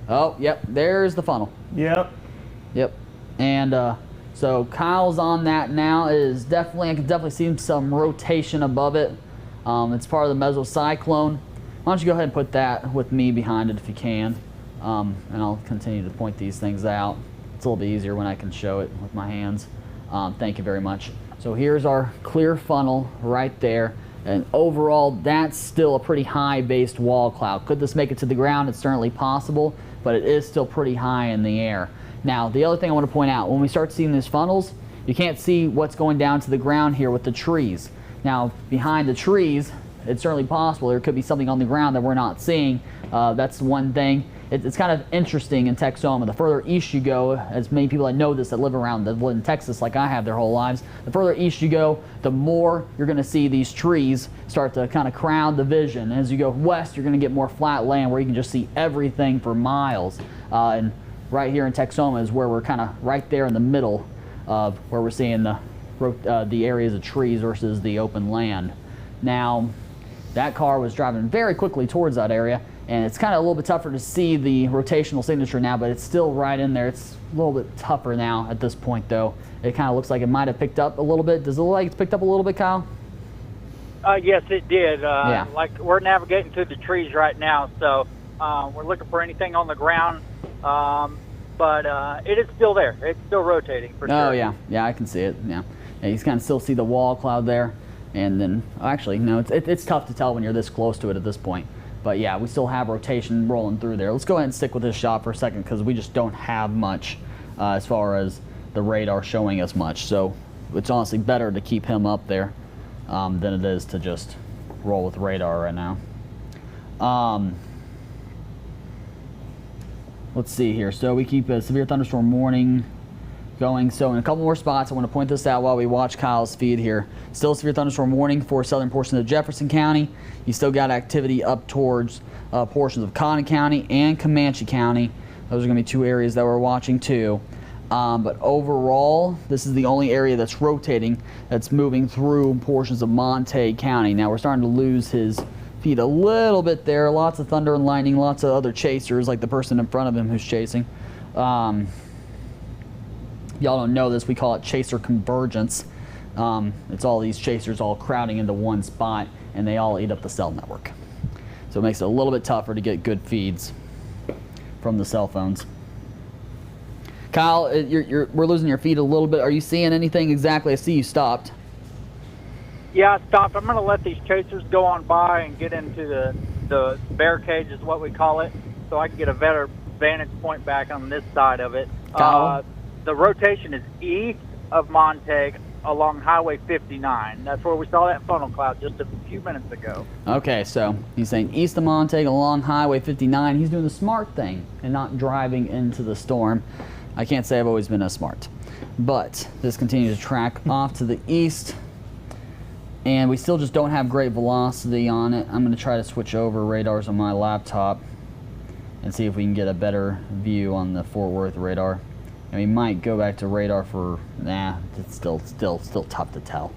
Oh, yep, there's the funnel. Yep. Yep. And so Kyle's on that now. It is definitely, I can definitely see some rotation above it. It's part of the mesocyclone. Why don't you go ahead and put that with me behind it if you can. And I'll continue to point these things out. It's a little bit easier when I can show it with my hands. Thank you very much. So here's our clear funnel right there. And overall, that's still a pretty high-based wall cloud. Could this make it to the ground? It's certainly possible, but it is still pretty high in the air. Now, the other thing I want to point out, when we start seeing these funnels, you can't see what's going down to the ground here with the trees. Now, behind the trees, it's certainly possible there could be something on the ground that we're not seeing. That's one thing. It's kind of interesting in Texoma. The further east you go, as many people that know this that live in Texas like I have their whole lives, the further east you go, the more you're going to see these trees start to kind of crowd the vision. As you go west, you're going to get more flat land where you can just see everything for miles. And right here in Texoma is where we're kind of right there in the middle of where we're seeing the areas of trees versus the open land. Now, that car was driving very quickly towards that area, and it's kind of a little bit tougher to see the rotational signature now, but it's still right in there. It's a little bit tougher now at this point, though. It kind of looks like it might have picked up a little bit. Does it look like it's picked up a little bit, Kyle? Yes, it did. Yeah. Like we're navigating through the trees right now, so we're looking for anything on the ground, but it is still there. It's still rotating for sure. Oh, yeah. Yeah, I can see it. Yeah. Yeah, you can still see the wall cloud there. And then, actually, no, it's tough to tell when you're this close to it at this point. But yeah, we still have rotation rolling through there. Let's go ahead and stick with this shot for a second because we just don't have much as far as the radar showing us much. So it's honestly better to keep him up there than it is to just roll with radar right now. Let's see here. So we keep a severe thunderstorm warning going. So in a couple more spots, I want to point this out while we watch Kyle's feed here. Still a severe thunderstorm warning for southern portions of Jefferson County. You still got activity up towards portions of Cotton County and Comanche County. Those are going to be two areas that we're watching too. But overall, this is the only area that's rotating, that's moving through portions of Montague County. Now we're starting to lose his feed a little bit there. Lots of thunder and lightning, lots of other chasers like the person in front of him who's chasing. Y'all don't know this, we call it chaser convergence. It's all these chasers all crowding into one spot, and they all eat up the cell network. So it makes it a little bit tougher to get good feeds from the cell phones. Kyle, we're losing your feed a little bit. Are you seeing anything exactly? I see you stopped. Yeah, I stopped. I'm going to let these chasers go on by and get into the bear cage is what we call it, so I can get a better vantage point back on this side of it. Kyle? The rotation is east of Montague along Highway 59. That's where we saw that funnel cloud just a few minutes ago. Okay, so he's saying east of Montague along Highway 59. He's doing the smart thing and not driving into the storm. I can't say I've always been as smart. But this continues to track off to the east. And we still just don't have great velocity on it. I'm going to try to switch over radars on my laptop and see if we can get a better view on the Fort Worth radar. And we might go back to radar for, it's still tough to tell.